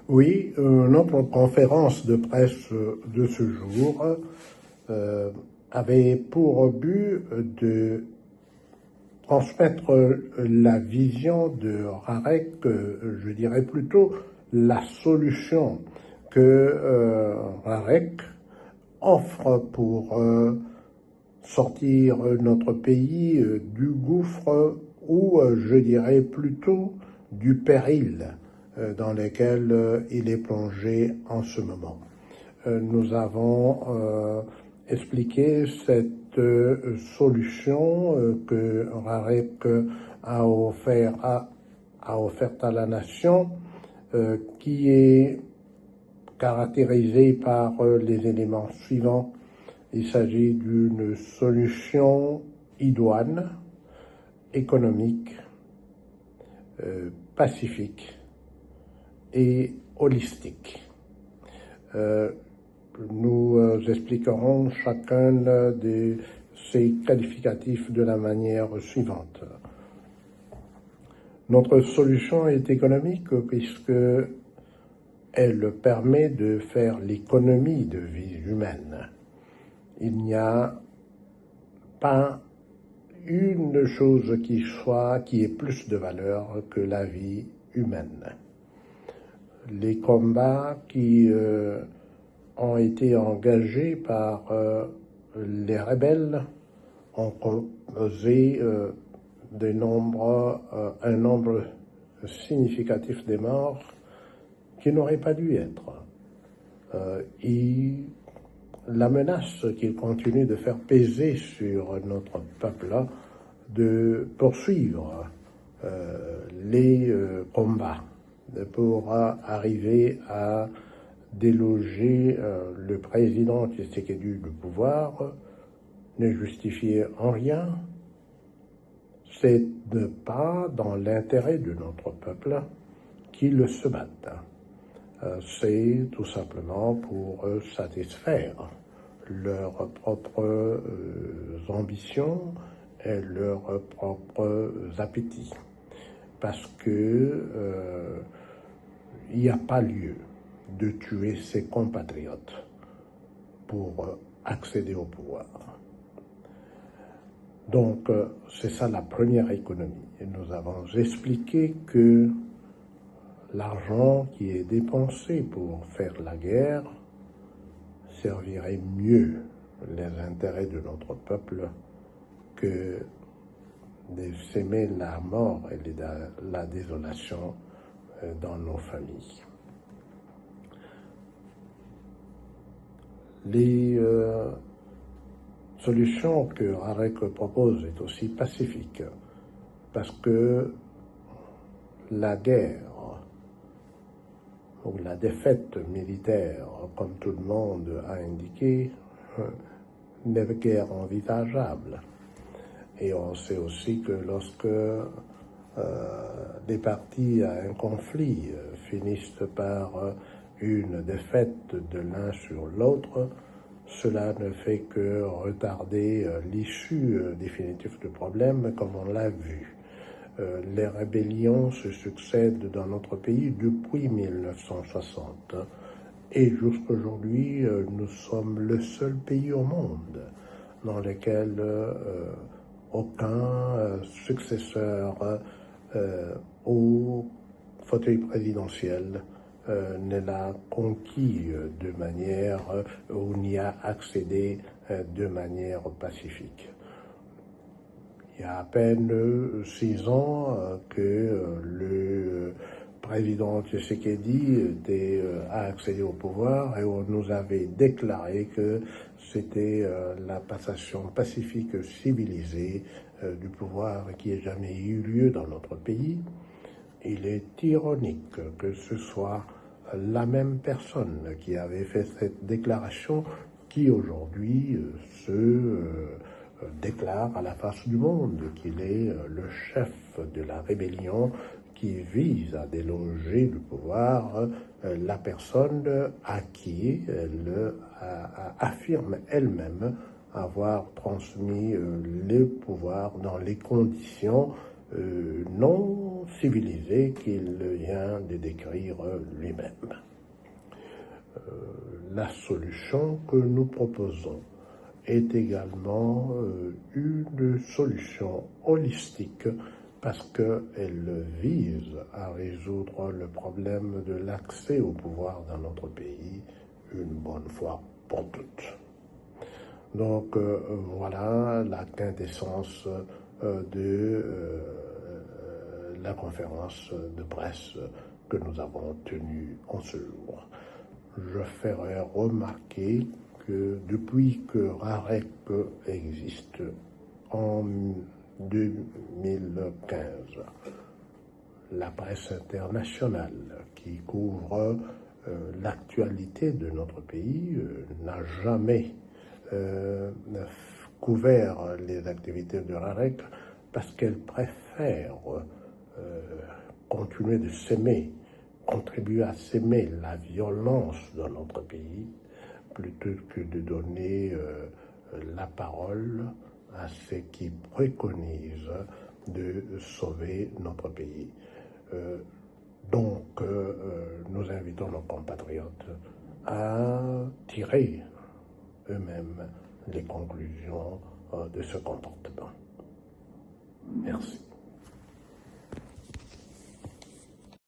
Oui, notre conférence de presse de ce jour avait pour but de transmettre la vision de Rarek, je dirais plutôt la solution que Rarek offre pour sortir notre pays du gouffre ou je dirais plutôt du péril dans lequel il est plongé en ce moment. Nous avons expliqué cette solution que Rarek a offerte à la nation, qui est caractérisée par les éléments suivants. Il s'agit d'une solution idoine, économique, pacifique et holistique. Nous expliquerons chacun de ces qualificatifs de la manière suivante. Notre solution est économique puisque elle permet de faire l'économie de vie humaine. Il n'y a pas une chose qui ait plus de valeur que la vie humaine. Les combats qui ont été engagés par les rebelles ont causé un nombre significatif de morts qui n'auraient pas dû être. La menace qu'ils continuent de faire peser sur notre peuple de poursuivre les combats pour arriver à déloger le président Tshisekedi du pouvoir ne justifiait en rien. C'est pas dans l'intérêt de notre peuple qu'ils se battent. C'est tout simplement pour satisfaire leurs propres ambitions et leurs propres appétits. Parce que il n'y a pas lieu de tuer ses compatriotes pour accéder au pouvoir. Donc, c'est ça la première économie. Et nous avons expliqué que l'argent qui est dépensé pour faire la guerre servirait mieux les intérêts de notre peuple que de s'aimer la mort et la désolation dans nos familles. Les solutions que Rarek propose est aussi pacifique parce que la guerre ou la défaite militaire, comme tout le monde a indiqué, n'est guère envisageable. Et on sait aussi que lorsque des parties à un conflit finissent par une défaite de l'un sur l'autre, cela ne fait que retarder l'issue définitive du problème, comme on l'a vu. Les rébellions se succèdent dans notre pays depuis 1960 et jusqu'aujourd'hui nous sommes le seul pays au monde dans lequel aucun successeur au fauteuil présidentiel ne l'a conquis de manière ou n'y a accédé de manière pacifique. Il y a à peine 6 ans que le président Tshisekedi a accédé au pouvoir et on nous avait déclaré que c'était la passation pacifique civilisée du pouvoir qui ait jamais eu lieu dans notre pays. Il est ironique que ce soit la même personne qui avait fait cette déclaration qui aujourd'hui déclare à la face du monde qu'il est le chef de la rébellion qui vise à déloger du pouvoir la personne à qui elle affirme elle-même avoir transmis le pouvoir dans les conditions non civilisé qu'il vient de décrire lui-même. La solution que nous proposons est également une solution holistique parce qu'elle vise à résoudre le problème de l'accès au pouvoir dans notre pays une bonne fois pour toutes. Donc voilà la quintessence de la conférence de presse que nous avons tenue en ce jour. Je ferai remarquer que depuis que RAREC existe en 2015, la presse internationale qui couvre l'actualité de notre pays n'a jamais couvert les activités de RAREC parce qu'elle préfère continuer de s'aimer, contribuer à s'aimer la violence dans notre pays plutôt que de donner la parole à ceux qui préconisent de sauver notre pays. Donc, nous invitons nos compatriotes à tirer eux-mêmes les conclusions de ce comportement. Merci.